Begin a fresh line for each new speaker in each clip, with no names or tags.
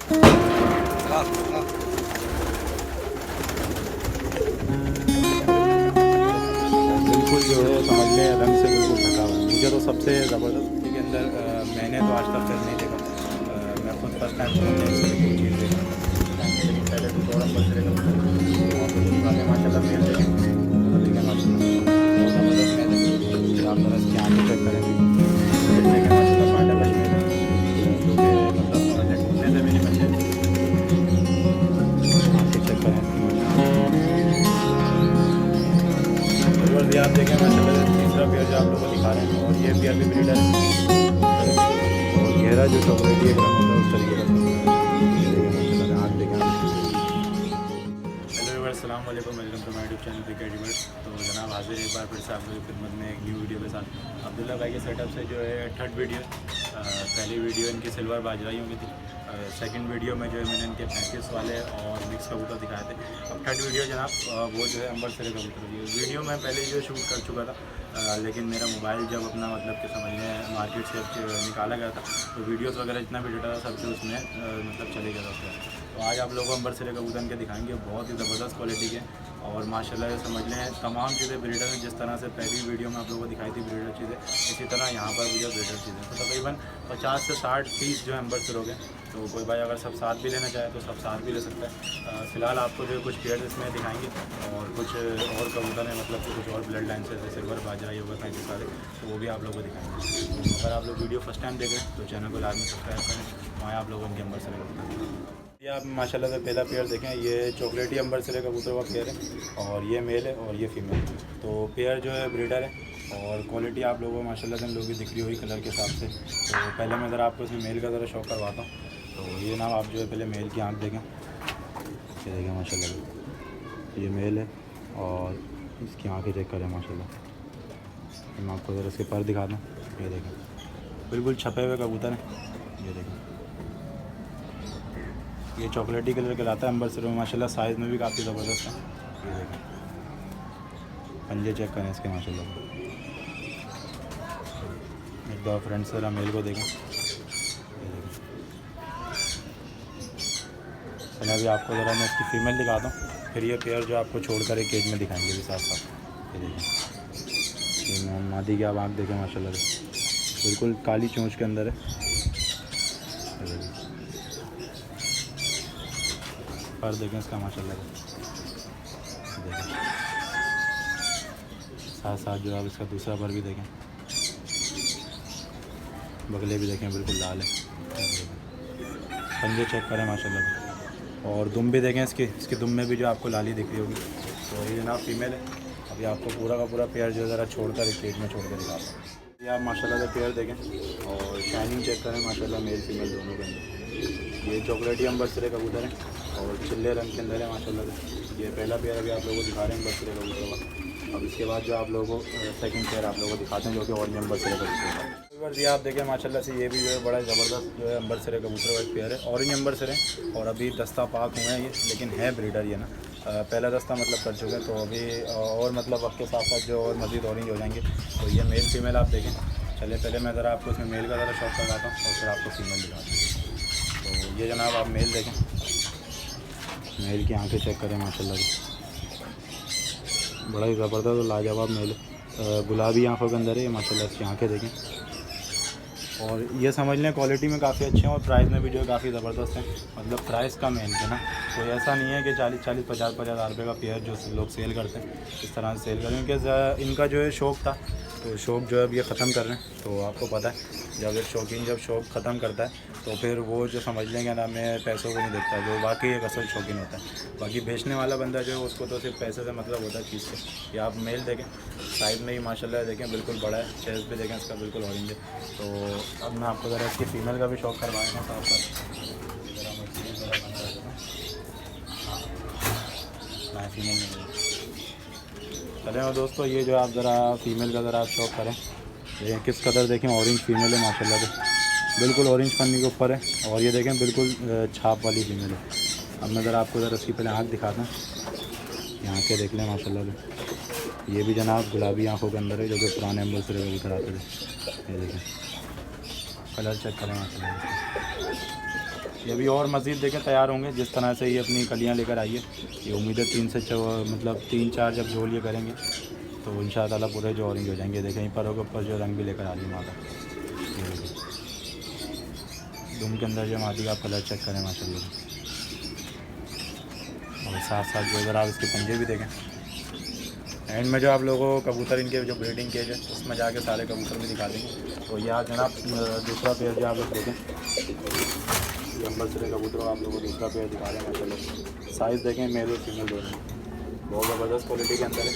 बिल्कुल जो है समझ लें रंग से बिल्कुल ढका हुआ है। मुझे तो सबसे ज़बरदस्त के अंदर मैंने तो आज तक फिर नहीं देखा। मैं खुद फर्स्ट टाइम सुनने से कोई चीज़ देखा, लेकिन पहले तो दौड़ नंबर से और तो पुराने माशाल्लाह मेल देखें तो देखें माशाल्लाह बहुत ज़बरदस्त मेल है। आप ज़रा इसकी आँखें चेक करेंगे देखें माशाल्लाह पांडा कश्मीर है जो कि मतलब ढूंढने से भी नहीं बचे। आँखें चेक करें इसकी माशाल्लाह ये आप देखें माशाल्लाह तीसरा पेयर जो आप लोगों को दिखा रहे हैं और ये पेयर भी ब्रीडर है और गहरा जो चॉकलेटी एक रंग होता है उस तरीके का माशाल्लाह आँख देखें। हेलो व्यूअर्स, अस्सलाम वालेकुम, welcome to my YouTube channel cricket debate. तो जनाब हाजिर एक बार फिर से आप लोगों की खिदमत में एक न्यू वीडियो के साथ। अब्दुल्ला भाई के सेटअप से जो है थर्ड वीडियो, पहली वीडियो इनकी सिल्वर बाजराइयों की थी, सेकंड वीडियो में जो है मैंने इनके 35 वाले और मिक्स कबूतर दिखाए थे। अब थर्ड वीडियो जनाब वो जो है अंबर सिरे कबूतर की वीडियो मैं पहले जो शूट कर चुका था, लेकिन मेरा मोबाइल जब अपना मतलब कि समझने मार्केट से निकाला गया था तो वीडियोस वगैरह जितना भी डेटा था सब कुछ उसमें मतलब चले गया था उसका। तो आज आप लोगों को अंबर सिरे कबूतर के दिखाएंगे, बहुत ही ज़बरदस्त क्वालिटी के और माशाल्लाह ये समझ लें तमाम चीज़ें ब्रीडर हैं। जिस तरह से पहली वीडियो में आप लोगों को दिखाई थी ब्रीडर चीज़ें, इसी तरह यहाँ पर भी जो ब्रीडर चीज़ें तो तकरीबन 50 से 60 पीस जो है अंबर सिरों के। तो कोई भाई अगर सब साथ भी लेना चाहे तो सब साथ भी ले सकता है। फ़िलहाल आपको जो है कुछ पेयर इसमें दिखाएंगे और कुछ और कबूतर हैं मतलब कि कुछ और ब्लड लाइन से जैसे सिल्वर बाजरा होगा 35 वाले, तो वो भी आप लोगों को दिखाएंगे। तो अगर आप लोग वीडियो फर्स्ट टाइम देख रहे हैं तो चैनल को लाजमी सब्सक्राइब करें, वहाँ आप लोगों के अंबर सिरे कबूतर। ये आप माशाल्लाह से पहला पेयर देखें, ये चॉकलेटी अंबर सिरे कबूतर का पेयर है और ये मेल है और ये फीमेल। तो पेयर जो है ब्रीडर है और क्वालिटी आप लोगों को माशाल्लाह से हम लोगों की दिख रही हुई कलर के हिसाब से। तो पहले मैं ज़रा आपको इसमें मेल का ज़रा शौक करवाता हूँ। तो ये नाम आप जो है पहले मेल की आँख देखें, ये देखें माशाल्लाह ये मेल है और इसकी आँखें चेक करें माशाल्लाह। मैं आपको ज़रा इसके पर दिखा दूँ, ये देखें बिल्कुल छपे हुए कबूतर हैं। ये देखें ये चॉकलेटी कलर कहलाता है अंबर सिरों में माशाल्लाह, साइज़ में भी काफ़ी ज़बरदस्त है। ये देखें पंजे चेक करें इसके माशाल्लाह। एक दो फ्रेंड से ज़रा मेल को देखें, ये देखें। चलिए अभी आपको ज़रा मैं इसकी फ़ीमेल दिखाता हूँ, फिर ये पेयर जो आपको छोड़कर एक केज में दिखाएंगे भी साथ साथ। ये देखें ये मादी की आप आँख देखें माशाल्लाह बिल्कुल काली चोंच के अंदर है। पर देखें इसका माशाल्लाह देखें, साथ साथ जो आप इसका दूसरा पर भी देखें, बगले भी देखें बिल्कुल लाल है। पंजे चेक करें माशाल्लाह और दुम भी देखें इसके दुम में भी जो आपको लाली दिख रही होगी। तो ये जनाब फीमेल है। अभी आपको पूरा का पूरा पेयर जो ज़रा छोड़कर एक केज में छोड़ कर दिखाता हूँ। ये आप माशाल्लाह से पेयर देखें और शाइनिंग चेक करें माशाल्लाह मेल फीमेल दोनों के अंदर। ये चॉकलेटी अंबर सिरे कबूतर है और चिल्ले रंग के अंदर है माशाल्लाह से। ये पहला पेयर अभी आप लोगों को दिखा रहे हैं अंबर सिरे कबूतर का। अब इसके बाद जो आप लोगों को सेकंड पेयर आप लोगों को दिखाते हैं जो कि और अंबर सिरे कबूतर का। ये आप देखें माशाल्लाह से ये भी जो है बड़ा ज़बरदस्त जो है अंबर सिरे कबूतर का एक पेयर है, ऑरेंज अंबर सिरे और अभी दस्ता पाक हुए हैं ये, लेकिन है ब्रीडर ये ना। पहला दस्ता मतलब कर चुके हैं तो अभी और मतलब वक्त के साथ साथ जो और मज़ीद ऑरेंज हो जाएंगे। तो ये मेल फीमेल आप देखें। चलिए पहले मैं ज़रा आपको इसमें मेल का ज़रा शौक करवाता हूँ और फिर आपको फीमेल दिखाता हूँ। तो ये जनाब आप मेल देखें, मेल की आंखें चेक करें माशाल्लाह बड़ा ही ज़बरदस्त और लाजवाब मेल है, गुलाबी आंखों के अंदर है माशाल्लाह। इसकी आंखें देखें और ये समझ लें क्वालिटी में काफ़ी अच्छे हैं और प्राइस में भी जो है काफ़ी ज़बरदस्त है। मतलब प्राइस का मेन है ना, तो ऐसा नहीं है कि 40-40, 50-50 हज़ार रुपये का पेयर जो लोग सेल करते हैं इस तरह से सेल करें, क्योंकि इनका जो है शौक़ था तो शौक़ जो है अब ये ख़त्म कर रहे हैं। तो आपको पता है जब एक शौकीन जब शौक़ ख़त्म करता है तो फिर वो जो समझ लेंगे ना मैं पैसों को नहीं देखता, जो वाकई एक असल शौकीन होता है। बाकी बेचने वाला बंदा जो है उसको तो सिर्फ पैसे से मतलब होता है चीज़ से। ये आप मेल देखें, साइज़ में ही माशाल्लाह देखें बिल्कुल बड़ा है, चेस्ट भी देखें इसका बिल्कुल ऑरेंज है। तो अब मैं आपको ज़रा इसकी फ़ीमेल का भी शौक़ करवाएगा साथ साथ। हाँ फीमेल में चले और दोस्तों ये जो आप ज़रा फीमेल का ज़रा आप शौक़ करें, ये किस कदर देखें ऑरेंज फीमेल है माशाल्लाह से, बिल्कुल ऑरेंज पन्नी के ऊपर है और ये देखें बिल्कुल छाप वाली फीमेल है। अब मैं ज़रा आपको ज़रा इसकी पहले आँख दिखाता हूँ, ये आँखें देख लें माशाल्लाह से। ये भी जनाब गुलाबी आँखों के अंदर है जो कि पुराने अंबर सिरे कबूतर आते थे। ये देखें कलर चेक करें माशाल्लाह। ये अभी और मज़ीद देखें तैयार होंगे। जिस तरह से ये अपनी कलियाँ लेकर आई है, ये उम्मीद है 3-4 जब जोल ये करेंगे तो इंशाअल्लाह पूरे जो ऑरेंज हो जाएंगे। देखें परों के ऊपर जो रंग भी लेकर आ रही है मादा। ये देखिए दुम के अंदर जो मादी का आप कलर चेक करें माशाल्लाह। और साथ साथ जो इधर आप इसके पंजे भी देखें। एंड में जो आप लोगों को कबूतर इनके जो ब्रीडिंग केज है उसमें जाके सारे कबूतर भी दिखा देंगे। तो यह जनाब दूसरा पेयर जो आप लोग देखें, ये अंबर सिरे कबूतर आप लोगों को दूसरा पेयर दिखा रहे हैं माशाल्लाह। साइज़ देखें मेल और फीमेल दोनों, बहुत ज़बरदस्त क्वालिटी के अंदर है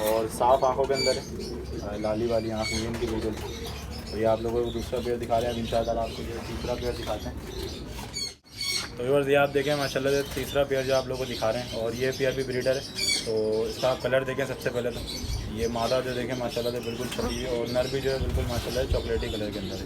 और साफ़ आँखों के अंदर है, लाली वाली आँख हुई इनकी बिल्कुल। तो ये आप लोगों को दूसरा पेयर दिखा रहे हैं। अब इंशाअल्लाह आपको जो तीसरा पेयर दिखाते हैं। तो व्यूअर्स ये आप देखें माशाल्लाह से तीसरा पेयर जो आप लोगों को दिखा रहे हैं और ये पेयर भी ब्रीडर है। तो इसका आप कलर देखें सबसे पहले तो ये मादा जो देखें माशाल्लाह से बिल्कुल छठी है और नर भी जो है बिल्कुल माशाल्लाह चॉकलेटी कलर के अंदर है।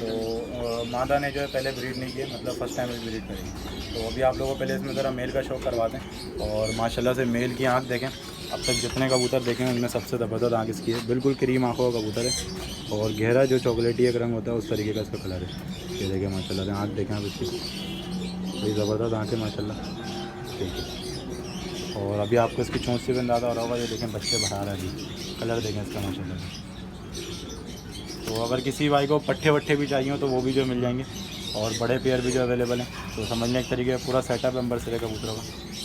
तो मादा ने जो है पहले ब्रीड नहीं किया, मतलब फर्स्ट टाइम ब्रीड करेगी। तो अभी आप लोगों को पहले इसमें ज़रा मेल का शौक करवाते हैं। और माशाल्लाह से मेल की आँख देखें, अब तक जितने कबूतर देखें उनमें सबसे ज़बरदस्त आँख इसकी है। बिल्कुल क्रीम आँखों का कबूतर है और गहरा जो चॉकलेटी एक रंग होता है उस तरीके का इसका कलर है। ये देखें माशाल्लाह से आँख देखें आप इसकी, बड़ी ज़बरदस्त आँखें माशाल्लाह। ठीक है। और अभी आपको इसकी चोंच से भी अंदाज़ा हो रहा होगा। ये देखें बच्चे भरा रहा है अभी, कलर देखें इसका माशाल्लाह। तो अगर किसी भाई को पट्ठे वट्ठे भी चाहिए हो तो वो भी जो मिल जाएंगे और बड़े पेयर भी जो अवेलेबल हैं। तो समझने एक तरीके पूरा सेटअप है अंबर सिरे कबूतरों का।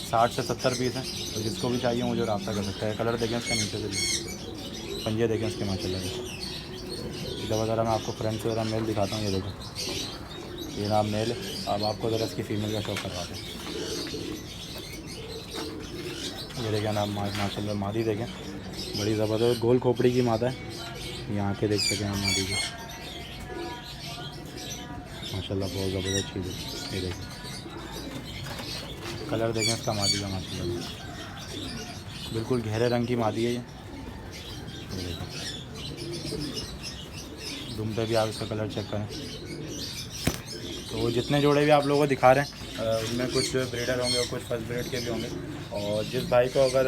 60 से 70 पीस हैं, तो जिसको भी चाहिए वो जो रब्ता कर सकता है। कलर देखें इसका नीचे से, पंजे देखें इसके माशाल्लाह। इधर ज़रा मैं आपको फ्रंट से ज़रा मेल दिखाता हूँ। ये देखें ये नाम मेल है। अब आपको ज़रा इसकी फ़ीमेल का शौक करवाते हैं। ये देखें नाम माशाल्लाह मादी देखें, बड़ी ज़बरदस्त गोल खोपड़ी की मादा है। ये आँखें देख सकें आप मादी की माशाल्लाह, बहुत ज़बरदस्त चीज़ है। ये देखें कलर देखें इसका मादी का माशाल्लाह, बिल्कुल गहरे रंग की मादी है ये देखें। दुम पे भी आप इसका कलर चेक करें। तो जितने जोड़े भी आप लोगों को दिखा रहे हैं उनमें कुछ ब्रीडर होंगे और कुछ फर्स्ट ब्रीड के भी होंगे। और जिस भाई को अगर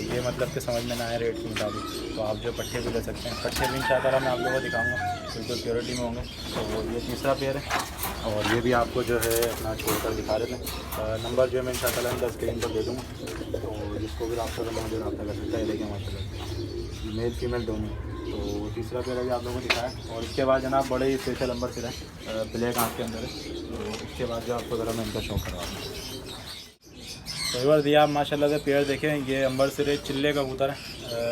ये मतलब कि समझ में ना आए रेट के मुताबिक तो आप जो पट्टे भी ले सकते हैं। पट्टे भी इंशाअल्लाह मैं आप लोगों को दिखाऊंगा, बिल्कुल प्योरिटी में होंगे। तो ये तीसरा पेयर है और ये भी आपको जो है अपना छोड़कर दिखा रहे थे। नंबर जो है मैं इंशाअल्लाह इनका स्क्रीन पर दे दूँगा, तो जिसको भी रब्ता करना मुझे रब्ता कर सकता है। लेकिन माशाल्लाह मेल फीमेल दोनों। तो तीसरा पेयर भी आप लोगों को दिखाया। और इसके बाद जनाब बड़े ही स्पेशल अंबर सिरा है, ब्लैक आँख के अंदर है। तो इसके बाद जो आपको ज़रा मैं इनका शौक करवा दूँ। तो एक बार दिया आप माशाल्लाह से पेयर देखें, ये अंबर सिरे चिल्ले कबूतर है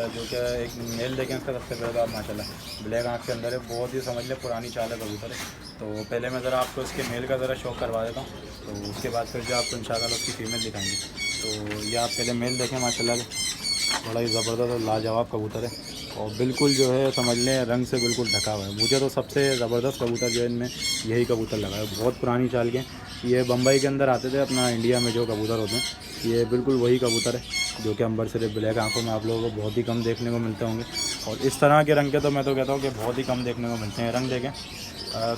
जो कि एक मेल देखें इसका सबसे पहले तो आप माशाल्लाह ब्लैक आँख के अंदर है। बहुत ही समझ लें पुरानी चाल है कबूतर है। तो पहले मैं ज़रा आपको इसके मेल का ज़रा शौक करवा देता हूँ, तो उसके बाद फिर जो आपको इंशाअल्लाह उसकी फ़ीमेल दिखाएंगे। तो ये आप पहले मेल देखें माशाल्लाह से, बड़ा ही ज़बरदस्त और लाजवाब कबूतर है और बिल्कुल जो है समझ लें रंग से बिल्कुल ढका हुआ है। मुझे तो सबसे ज़बरदस्त कबूतर जो है इनमें यही कबूतर लगा है। बहुत पुरानी चाल के ये बम्बई के अंदर आते थे, अपना इंडिया में जो कबूतर होते हैं ये बिल्कुल वही कबूतर है जो कि अंबर सिरे ब्लैक आँखों में आप लोगों को बहुत ही कम देखने को मिलते होंगे। और इस तरह के रंग के तो मैं तो कहता हूँ कि बहुत ही कम देखने को मिलते हैं। रंग देखें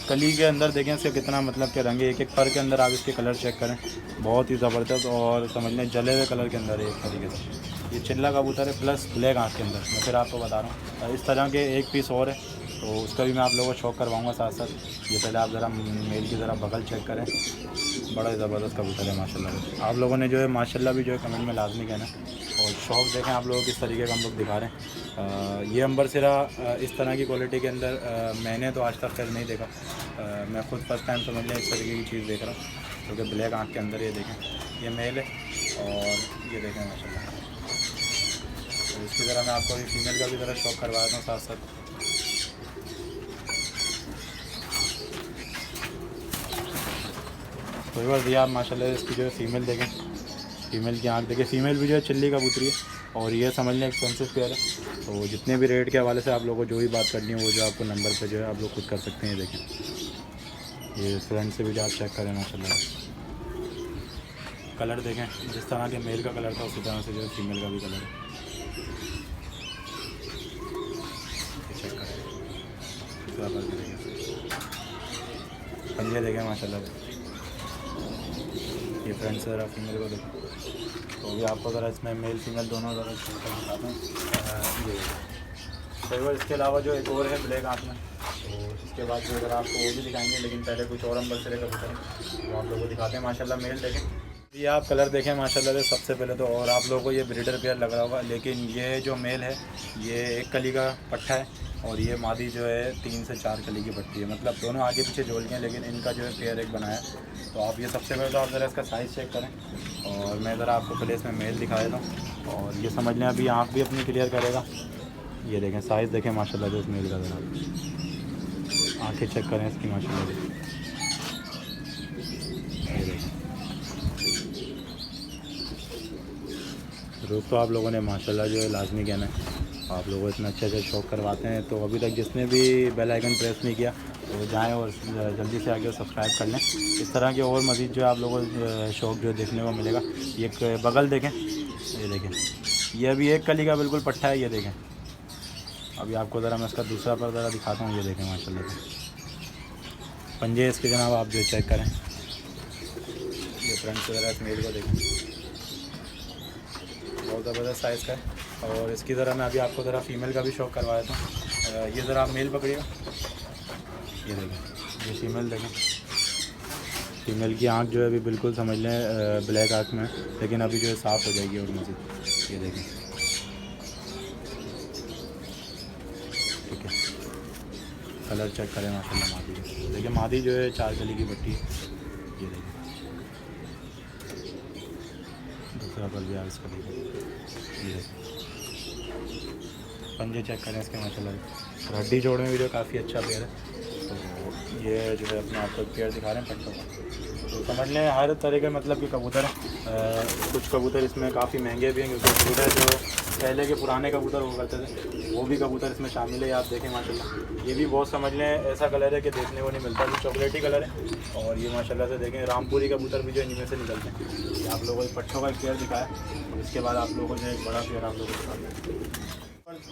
कली के अंदर देखें इसके कितना मतलब के रंग है। एक एक पर के अंदर आप इसके कलर चेक करें, बहुत ही ज़बरदस्त और समझ लें जले हुए कलर के अंदर है एक तरीके से। ये चिल्ला कबूतर है प्लस ब्लैक आँख के अंदर। मैं फिर आपको बता रहा हूँ इस तरह के एक पीस और है, तो उसका भी मैं आप लोगों को शौक करवाऊँगा साथ साथ। ये पहले आप ज़रा मेल की ज़रा बगल चेक करें, बड़ा ही ज़बरदस्त कबूतर है माशाल्लाह। आप लोगों ने जो है माशाल्लाह भी जो है कमेंट में लाजमी कहना। और शौक देखें आप लोगों को किस तरीके का हम लोग दिखा रहे हैं। ये अंबर सिरा इस तरह की क्वालिटी के अंदर मैंने तो आज तक खैर नहीं देखा। मैं खुद फर्स्ट टाइम समझ लें इस तरीके की चीज़ देख रहा हूँ, क्योंकि ब्लैक आँख के अंदर ये देखें ये मेल है और ये देखें माशाल्लाह। तो इसकी ज़रा मैं आपको अभी फीमेल का भी ज़रा शौक करवा देता हूँ साथ साथ। तो एक बार दिया आप माशाल्लाह इसकी जो है फ़ीमेल देखें, फ़ीमेल की आँख देखें। फ़ीमेल भी जो है चिल्ली कबूतरी है और ये समझ लें एक्सपेंसिव पेयर है। तो जितने भी रेट के हवाले से आप लोगों को जो भी बात करनी है वो जो आपको नंबर पे जो है आप लोग खुद कर सकते हैं। देखें ये फ्रंट से भी जो आप चेक करें माशाल्लाह, कलर देखें जिस तरह के मेल का कलर था उसी तरह से जो है फीमेल का भी कलर है। चेक करें पंजे देखें माशाल्लाह। ये फ्रंट से ज़रा फीमेल को देखें, तो भी आपको ज़रा इसमें मेल फीमेल दोनों ज़रा दिखाता हूँ। ये तो इसके अलावा जो एक और है ब्लैक आँख में, तो इसके बाद जो अगर आपको वो भी दिखाएंगे, लेकिन पहले कुछ और अंबर सिरे कबूतर हैं वो आप लोगों को दिखाते हैं। माशाल्लाह मेल देखें, ये आप कलर देखें माशाल्लाह से सबसे पहले तो। और आप लोगों को ये ब्रीडर पेयर लग रहा होगा, लेकिन ये जो मेल है ये 1 कली का पट्ठा है और ये मादी जो है 3 से 4 कली की पट्टी है। मतलब दोनों आगे पीछे जोड़ के हैं, लेकिन इनका जो है पेयर एक बनाया है। तो आप ये सबसे पहले तो आप ज़रा इसका साइज़ चेक करें और मैं ज़रा आपको पहले इसमें मेल दिखा देता हूँ। और ये समझ लें अभी आँख भी अपनी क्लियर करेगा। ये देखें साइज़ देखें माशाल्लाह से इस मेल का, ज़रा आँखें चेक करें इसकी माशाल्लाह से। ये देखें रूप तो आप लोगों ने माशाल्लाह जो है लाजमी कहना है। आप लोगों इतना अच्छे से शौक़ करवाते हैं, तो अभी तक जिसने भी बेल आइकन प्रेस नहीं किया तो जाएं और जल्दी से आगे सब्सक्राइब कर लें। इस तरह के और मज़ीद जो है आप लोगों को शौक़ जो देखने को मिलेगा। ये बगल देखें, ये देखें ये अभी 1 कली का बिल्कुल पट्टा है। ये देखें अभी आपको ज़रा मैं इसका दूसरा पर ज़रा दिखाता हूँ। ये देखें माशाल्लाह से पंजे इसके जनाब आप जो चेक करें। ये फ्रंट से ज़रा इस मेल को देखें, बहुत ज़बरदस्त साइज़ का है। और इसकी ज़रा मैं अभी आपको ज़रा फ़ीमेल का भी शौक़ करवा देता हूँ। ये ज़रा आप मेल पकड़िएगा, ये देखें ये फ़ीमेल देखें। फ़ीमेल की आँख जो है अभी बिल्कुल समझ लें ब्लैक आँख में, लेकिन अभी जो है साफ़ हो जाएगी और मज़ीद। ये देखें ठीक है, कलर चेक करें माशाल्लाह मादी का। देखिए मादी जो है 4 कली की पट्टी है। ये देखें दूसरा पर भी आप इसका देखें। ये देखें पंजे चेक करें इसके माशाल्लाह। हड्डी जोड़ में भी जो काफ़ी अच्छा पेयर है। तो ये जो है अपने आपको पेयर दिखा रहे हैं पट्टों का। तो समझ लें हर तरह के मतलब कि कबूतर हैं। कुछ कबूतर इसमें काफ़ी महंगे भी हैं, क्योंकि ब्रीडर जो पहले के पुराने कबूतर हुआ करते थे वो भी कबूतर इसमें शामिल है। आप देखें माशाल्लाह ये भी बहुत समझ लें ऐसा कलर है कि देखने को नहीं मिलता, तो चॉकलेटी कलर है। और ये माशाल्लाह से देखें रामपुरी कबूतर भी जो इनमें से निकलते हैं। ये आप लोगों को पट्टों का एक पेयर दिखाया और इसके बाद आप लोगों को जो एक बड़ा पेयर आप लोगों को दिखा दें।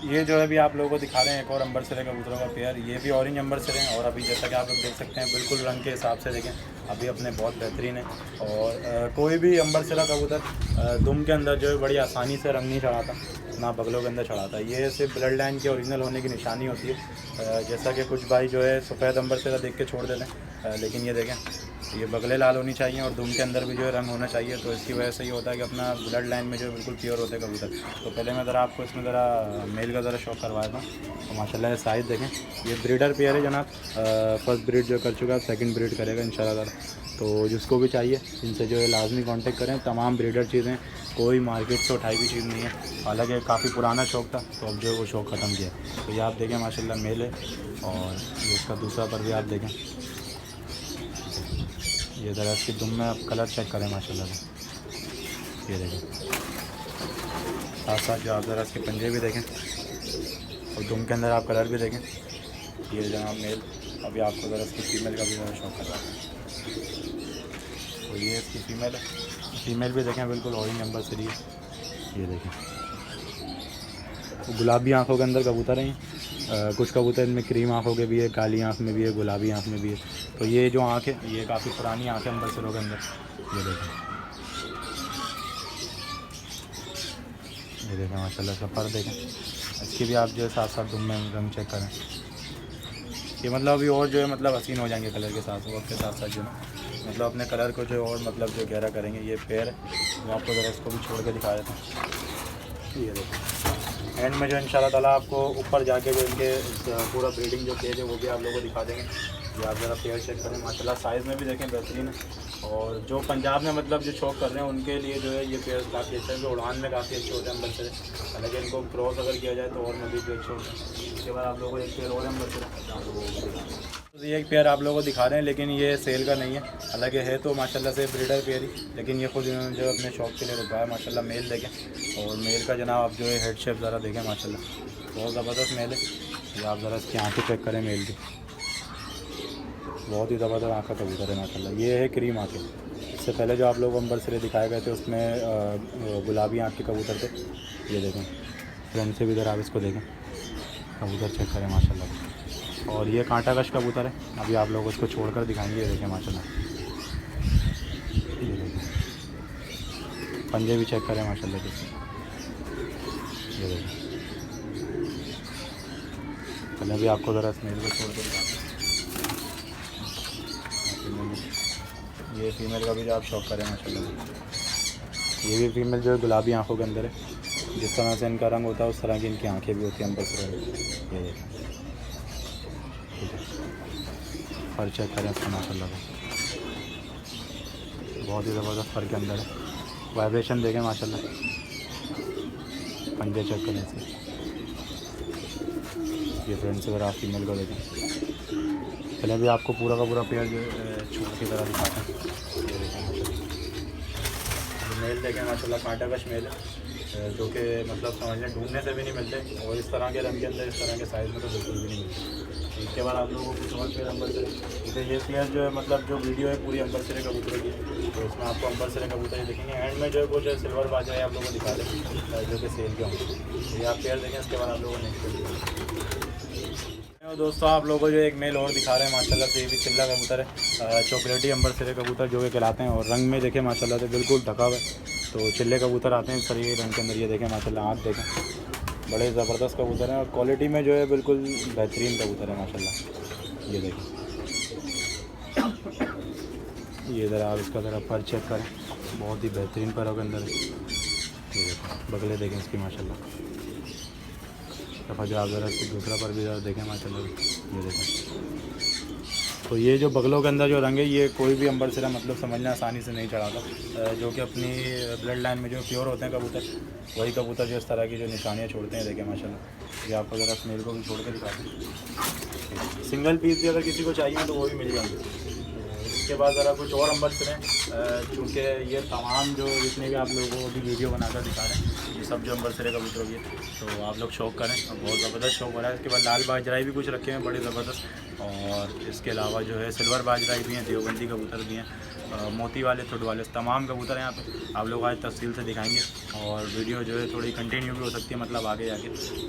ये जो है अभी आप लोगों को दिखा रहे हैं एक और अंबर सिरे कबूतरों का पेयर। ये भी ऑरेंज अंबर सिरे हैं और अभी जैसा कि आप लोग देख सकते हैं बिल्कुल रंग के हिसाब से देखें अभी अपने बहुत बेहतरीन है। और कोई भी अंबर सिरा कबूतर दुम के अंदर जो है बड़ी आसानी से रंग नहीं चढ़ाता, ना बगलों के अंदर चढ़ाता। ये सिर्फ ब्लड लाइन के ओरिजिनल होने की निशानी होती है। जैसा कि कुछ भाई जो है सफ़ेद अंबर सिरा देख के छोड़ देते हैं, लेकिन ये देखें ये बगले लाल होनी चाहिए और दुम के अंदर भी जो है रंग होना चाहिए। तो इसकी वजह से ये होता है कि अपना ब्लड लाइन में जो है बिल्कुल प्योर होते हैं कबूतर। तो पहले मैं ज़रा आपको इसमें ज़रा मेल का ज़रा शौक़ करवाया था। तो माशाल्लाह साइज़ देखें, ये ब्रीडर पेयर है जनाब। फर्स्ट ब्रीड जो कर चुका है, सेकंड ब्रीड करेगा इंशाल्लाह। तो जिसको भी चाहिए इनसे जो है लाजमी कांटेक्ट करें। तमाम ब्रीडर चीज़ें, कोई मार्केट से उठाई हुई चीज़ नहीं है। हालांकि काफ़ी पुराना शौक़ था, तो अब जो है वो शौक़ ख़त्म किया। तो ये आप देखें माशाल्लाह मेल है। और ये इसका दूसरा पर भी आप देखें, ये ज़रा इसकी दुम में आप कलर चेक करें माशाल्लाह से। ये देखें साथ साथ जो आप ज़रा इसके पंजे भी देखें और दुम के अंदर आप कलर भी देखें। ये जनाब मेल। अभी आपको ज़रा इसकी फ़ीमेल का भी ज़रा शौक़ करवा है। तो ये इसकी फ़ीमेल है, फ़ीमेल भी देखें बिल्कुल ऑरेंज नंबर सीरी है। ये देखें तो गुलाबी आँखों के अंदर कबूतर हैं। कुछ कबूतर इनमें क्रीम आँखों के भी है, काली आँख में भी है, गुलाबी आँख में भी है। तो ये जो आँख है ये काफ़ी पुरानी आँख है अंबर सिरों के अंदर। ये देखें माशाल्लाह इसका पर देखें। इसकी भी आप जो है साथ साथ दुम में रंग चेक करें। ये मतलब अभी और जो है मतलब हसीन हो जाएंगे कलर के साथ, वक्त के साथ साथ जो है मतलब अपने कलर को जो और मतलब जो गहरा करेंगे। ये पेयर है, मैं आपको ज़रा इसको भी छोड़ के दिखा देता हूँ। ये देखो एंड में जो इंशाल्लाह ताला आपको ऊपर जाके जो इनके पूरा ब्रीडिंग जो केज है वो भी आप लोगों को दिखा देंगे। ये आप ज़रा पेयर चेक करें माशाल्लाह साइज़ में भी देखें बेहतरीन है। और जो पंजाब में मतलब जो शौक़ कर रहे हैं उनके लिए जो है ये पेयर काफ़ी अच्छा है। जो उड़ान में काफ़ी अच्छे होते हैं अंबर से, हालांकि इनको क्रॉस अगर किया जाए तो और मज़ीद भी अच्छे होते हैं। उसके बाद आप लोगों को एक पेयर और अंबर से तो ये एक पेयर आप लोगों को दिखा रहे हैं, लेकिन ये सेल का नहीं है। हालांकि है तो माशाल्लाह से ब्रीडर पेयर ही, लेकिन ये खुद इन्होंने जो अपने शौक़ के लिए रखा है। माशाल्लाह मेल देखें और मेल का जनाब आप जो है हेड शेप ज़रा देखें माशाल्लाह बहुत ज़बरदस्त मेल है। ये आप ज़रा इसकी आँखें चेक करें मेल की, बहुत ही ज़बरदस्त आँख का कबूतर है माशाल्लाह। ये है क्रीम आँखें। इससे पहले जो आप लोग अंबर सिरे दिखाए गए थे उसमें गुलाबी आँख के कबूतर थे। ये देखें फ्रंट से भी इधर आप इसको देखें, कबूतर चेक करें माशाल्लाह। और ये कांटा कश कबूतर है, अभी आप लोग उसको छोड़कर दिखाएंगे। ये देखें माशाल्लाह, ये देखें पंजे भी चेक करें माशाल्लाह जैसे। ये देखें मैं भी आपको ज़रा स्मेल को छोड़ कर ये फीमेल का भी जो आप शौक करें माशाल्लाह। ये भी फीमेल जो है गुलाबी आँखों के अंदर है, जिस तरह से इनका रंग होता है उस तरह की इनकी आंखें भी होती हैं अंबर से। ये देखें फर चेक करें इसका माशाल्लाह का, बहुत ही ज़बरदस्त फर के अंदर है। वाइब्रेशन देखें माशाल्लाह, पंजे चेक करें इसके। ये फ्रेंड्स अगर आप फीमेल को देखें, पहले भी आपको पूरा का पूरा पेयर जो छोटे की तरह दिखाते हैं। ये देखें माशाल्लाह, मेल देखें माशाल्लाह कांटा कश मेल है, जो कि मतलब समझ लें ढूंढने से भी नहीं मिलते, और इस तरह के रंग के अंदर इस तरह के साइज़ में तो बिल्कुल भी नहीं मिलते। इसके बाद आप लोगों को कुछ और पेयर अंबर सिरे, जैसे ये पेयर जो है मतलब जो वीडियो है पूरी अंबर सिरे कबूतर की, तो उसमें आपको अंबर सिरे कबूतर ही दिखेंगे। एंड में जो है वो जो सिल्वर बाजा है आप लोगों को दिखा दें जो कि सेल के होंगे। तो ये आप पेयर देखें, इसके बाद आप लोगों को नेक्स्ट दोस्तों आप लोगों को जो एक मेल और दिखा रहे हैं माशाल्लाह से, ये भी चिल्ला कबूतर है, चॉकलेटी अंबर सिरे कबूतर जो कि कहलाते हैं, और रंग में देखें माशाल्लाह से बिल्कुल ढका हुआ है। तो चिल्ले कबूतर आते हैं सर ये रंग के अंदर, ये देखें माशाल्लाह आँख देखें, बड़े ज़बरदस्त कबूतर हैं और क्वालिटी में जो है बिल्कुल बेहतरीन कबूतर है माशाल्लाह। ये देखें, ये ज़रा आप इसका ज़रा पर चेक करें, बहुत ही बेहतरीन परों के अंदर है। ये देखें बगले देखें इसकी माशाल्लाह, आप ज़रा इसकी दूसरा पर भी ज़रा देखें माशाल्लाह। ये देखें, तो ये जो बगलों के अंदर जो रंग है ये कोई भी अंबर सिरा मतलब समझना आसानी से नहीं चढ़ाता, जो कि अपनी ब्लड लाइन में जो प्योर होते हैं कबूतर, वही कबूतर जो इस तरह की जो निशानियाँ छोड़ते हैं। देखें माशाल्लाह, ये आपको ज़रा स्मेल को भी छोड़ के दिखाते हैं। सिंगल पीस भी अगर किसी को चाहिए तो वो भी मिल जाएंगे। इसके बाद ज़रा कुछ और अंबर सिरे, चूँकि ये तमाम जो जितने भी आप लोगों को भी वीडियो बनाकर दिखा रहे हैं, ये सब जो अंबर सिरे कबूतर होगी, तो आप लोग शौक करें, बहुत ज़बरदस्त शौक हो रहा है। इसके बाद लाल बाजराई भी कुछ रखे हैं बड़े ज़बरदस्त, और इसके अलावा जो है सिल्वर बाजराई भी हैं, देवबंदी कबूतर भी हैं, मोती वाले थुड वाले तमाम कबूतर हैं यहाँ पे। आप लोग आज तफसील से दिखाएंगे, और वीडियो जो है थोड़ी कंटिन्यू भी हो सकती है मतलब आगे जाके।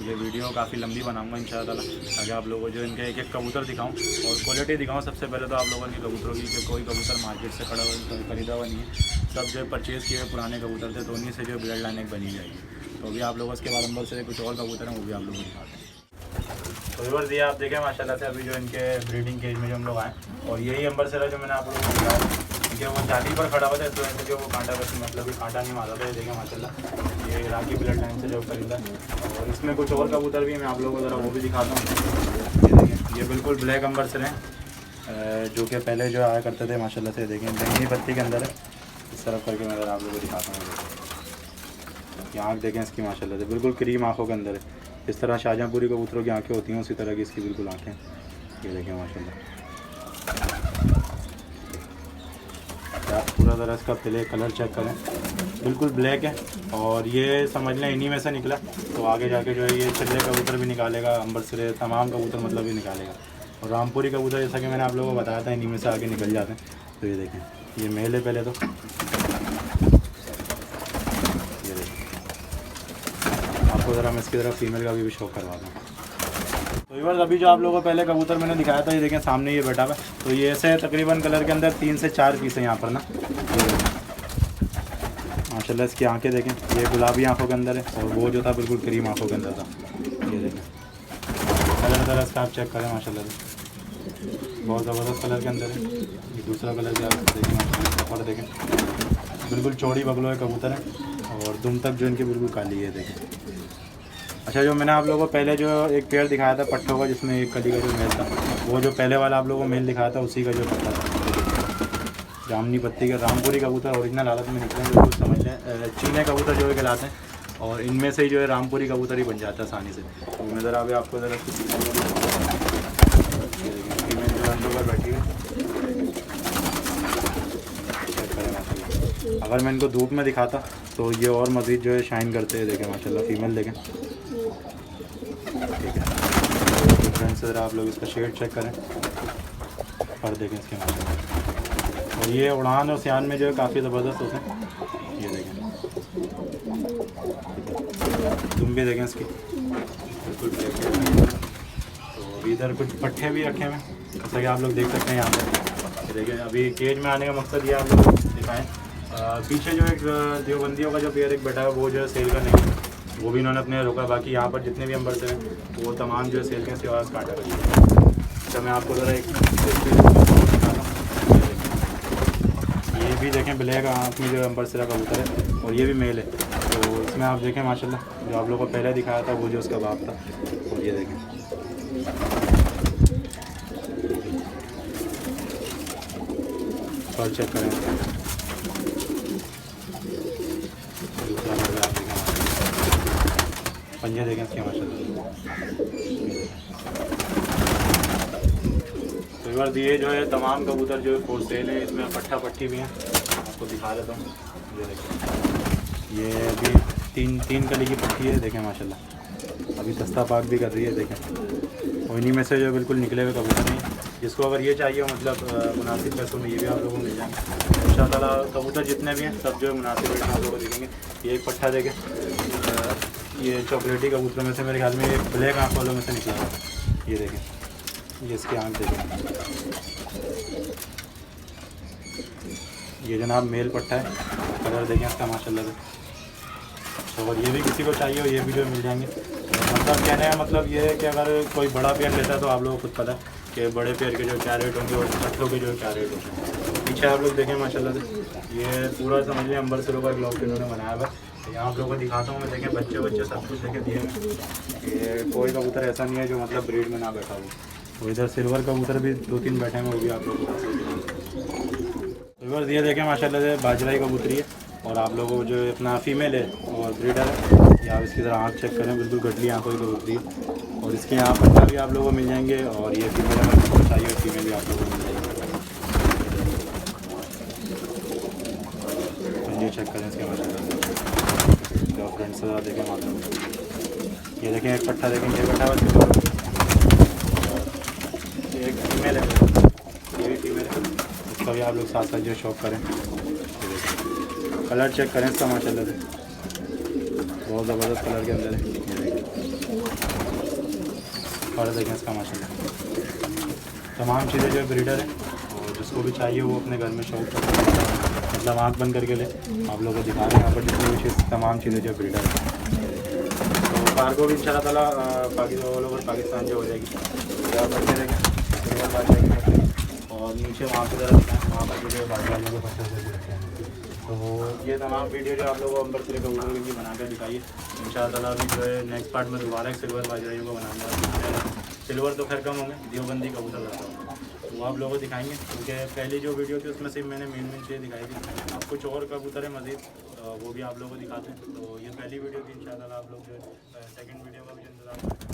ये वीडियो काफ़ी लंबी बनाऊंगा इंशाअल्लाह, ताकि आप लोगों को जो इनके एक एक कबूतर दिखाऊं और क्वालिटी दिखाऊं। सबसे पहले तो आप लोगों की कबूतरों की, कि कोई कबूतर मार्केट से खरीदा हुआ नहीं है, सब जो परचेज़ किए हुए पुराने कबूतर थे, तो उन्हीं से जो ब्लड लाइन एक बनी जाएगी। तो अभी आप लोगों इसके बाद अंबर से कुछ और कबूतर हैं वो भी आप लोगों को दिखाते हैं। तो व्यूअर्स ये आप देखें माशाल्लाह से अभी जो इनके ब्रीडिंग केज में जो हम लोग आए, और यही अंबर सिरा जो मैंने आप लोगों को दिखाया, क्योंकि वो जाली पर खड़ा हुआ था, इस वजह से जो वो कांटा बस मतलब कि कांटा नहीं मारा था। ये देखें माशाल्लाह, ये इराकी ब्लड लाइन से जो खरीदा, और इसमें कुछ और कबूतर भी हैं, मैं आप लोगों को ज़रा वो भी दिखाता हूँ। ये देखें, ये बिल्कुल ब्लैक अंबर सिरे हैं, जो कि पहले जो आया करते थे माशाल्लाह से। देखें बैंगनी पत्ती के अंदर है, इस तरफ करके मैं ज़रा आप लोगों को दिखाता हूँ। ये आँख देखें इसकी माशाल्लाह से, बिल्कुल क्रीम आँखों के अंदर है, इस तरह शाहजहाँपुरी कबूतरों की आंखें होती हैं उसी तरह की इसकी बिल्कुल आंखें। ये देखें माशाल्लाह, आप पूरा ज़रा इसका पहले कलर चेक करें, बिल्कुल ब्लैक है, और ये समझ लें इन्हीं में से निकला, तो आगे जाके जो है ये चिल्ले कबूतर भी निकालेगा, अंबर सिरे तमाम कबूतर मतलब भी निकालेगा। और रामपुरी कबूतर जैसा कि मैंने आप लोगों को बताया था इन्हीं में से आगे निकल जाते हैं। तो ये देखें, ये मेल है पहले तो, ये देखें आपको ज़रा मैं इसकी तरफ फीमेल का भी शौक करवा दूँ। तो व्यूअर्स अभी जो आप लोगों को पहले कबूतर मैंने दिखाया था, ये देखें सामने ये बैठा हुआ है, तो ये ऐसे तकरीबन कलर के अंदर 3 से 4 पीस है यहाँ पर ना। माशाल्लाह इसकी आंखें देखें, ये गुलाबी आंखों के अंदर है, और वो जो था बिल्कुल क्रीम आंखों के अंदर था। ये देखें कलर ज़रा इसका आप चेक करें माशाल्लाह से, बहुत ज़बरदस्त कलर के अंदर है। ये दूसरा कलर जो आप देखें माशाल्लाह, और देखें बिल्कुल चौड़ी बगलों है कबूतर है, और दुम तक जो इनकी बिल्कुल काली है। देखें अच्छा, जो मैंने आप लोगों को पहले जो एक पेड़ दिखाया था पट्टों का, जिसमें एक कली का जो मेल था, वो जो पहले वाला आप लोगों को मेल दिखाया था उसी का जो पट्टा था। जामनी पत्ती का रामपुरी कबूतर ओरिजिनल हालत में निकले, बिल्कुल समझ लें चीने कबूतर जो है कहलाते हैं, और इनमें से ही जो है रामपुरी कबूतर ही बन जाता है आसानी से। तो मैं ज़रा अभी आपको ज़रा फीमेल जो अंडों पर बैठी है, अगर मैं इनको धूप में दिखाता तो ये और मज़ीद जो है शाइन करते हैं। देखें माशाल्लाह फीमेल देखें, ठीक है फ्रेंड्स, ज़रा आप लोग इसका शेड चेक करें और देखें इसके माशाल्लाह, और ये उड़ान और सियान में जो है काफ़ी ज़बरदस्त होते हैं। ये देखें तुम भी देखें इसकी बिल्कुल ब्लैक। तो इधर कुछ पट्टे भी रखे हुए जैसा कि आप लोग देख सकते हैं यहाँ पर। देखें अभी केज में आने का मकसद ये आप लोग दिखाएँ, पीछे जो एक देवबंदियों का जो पेयर एक बैठा है वो जो है सेल का नहीं है, वो भी इन्होंने अपने रोका। बाकी यहाँ पर जितने भी अंबर से हैं वो तमाम जो है सेल के सिवा काटा रखी। तो मैं आपको ज़रा एक ये भी देखें ब्लैक आँख में जो अंबर सिरा कबूतर है और ये भी मेल है। तो इसमें आप देखें माशाल्लाह जो आप लोगों को पहले दिखाया था वो जो उसका बाप था। और ये देखें और चेक करें दूसरा नंबर आप देखें पंजे देखें इसके माशाल्लाह। तो एक बार ये जो है तमाम कबूतर जो है फॉर सेल है। इसमें पट्ठा पट्टी भी हैं, आपको दिखा देता हूँ। ये देखें ये अभी तीन कली की पट्टी है, देखें माशाल्लाह। अभी दस्ता पाक भी कर रही है, देखें। और इन्हीं में से जो बिल्कुल निकले हुए कबूतर नहीं। जिसको अगर ये चाहिए मतलब मुनासिब पैसों में ये भी आप लोगों को मिल जाएंगे इंशाअल्लाह। कबूतर जितने भी हैं सब जो है मुनासिब रेट में आप लोगों को देखेंगे। ये एक पट्ठा देखें, ये चॉकलेटी कबूतरों में से मेरे ख्याल में ये ब्लैक आँख वालों में से निकला है। ये देखें, ये इसकी आँख देखें। ये जनाब मेल पट्टा है, कलर देखें इसका माशाल्लाह से। तो और ये भी किसी को चाहिए हो ये भी जो मिल जाएंगे। मतलब कहने का मतलब ये है कि अगर कोई बड़ा पेयर लेता है तो आप लोगों को खुद पता है कि बड़े पेयर के जो क्या रेट होंगे और पट्टों के जो क्या रेट होंगे। पीछे आप लोग देखें माशाल्लाह से ये पूरा समझ लें अंबर सिरों का ब्लॉग इन्होंने बनाया हुआ है। यहाँ आप लोगों को दिखाता हूँ मैं, देखें बच्चे सब कुछ देखें दिए हैं। ये कोई कबूतर ऐसा नहीं है जो मतलब ब्रीड में ना बैठा हो। तो इधर सिल्वर कबूतर भी 2-3 बैठे हैं, वो भी आप लोगों को ये देखें माशाल्लाह से बाजराई कबूतरी है। और आप लोगों को जो अपना फीमेल है और ब्रीडर है, या आप इसकी तरह आँख चेक करें, बिल्कुल गडली आँखों की कबूतरी है। और इसके यहाँ पट्टा भी आप लोगों को मिल जाएंगे। और ये फीमेल अगर चाहिए फीमेल भी आप लोगों को मिल जाएगी। ये चेक करें इसके माशाल्लाह जो फ्रेंड्स देखें माशाल्लाह। ये देखें एक पट्टा देखें, ये पट्टा बस एक फीमेल है, ये भी फीमेल है। इसका भी आप लोग साथ साथ जो शौक करें। कलर चेक करें इसका माशाल्लाह से, बहुत ज़बरदस्त कलर के अंदर है। और देखें इसका माशाल्लाह। तमाम चीज़ें जो ब्रीडर है और जिसको भी चाहिए वो अपने घर में शौक कर मतलब आँख बंद करके ले। आप लोगों को दिखा रहे हैं यहाँ पर जितनी भी चीज़ तमाम चीज़ें जो ब्रीडर है। तो कार्गो भी इंशाल्लाह ताला ऑल ओवर पाकिस्तान जो हो जाएगी। यहाँ पर देखें और नीचे वहाँ की तरफ वहाँ पर जो बाजवालों के पत्थर से भी रखे हैं। तो ये तमाम वीडियो जो आप लोगों को अंबर सिरे कबूतर की बनाकर दिखाइए इंशाअल्लाह। अभी जो है नेक्स्ट पार्ट में दोबारा एक सिल्वर बाजराइयों को बनाऊंगा। सिल्वर तो खैर कम होंगे, देवबंदी कबूतर रहता है तो वो आप लोगों को दिखाएंगे। क्योंकि पहली जो वीडियो थी उसमें सिर्फ मैंने मेन चीज़ें दिखाई थी। अब कुछ और कबूतर है मज़ीद, वो भी आप लोगों को दिखाते हैं। तो ये पहली वीडियो थी, इंशाअल्लाह आप लोग जो सेकंड वीडियो का भी इंतज़ार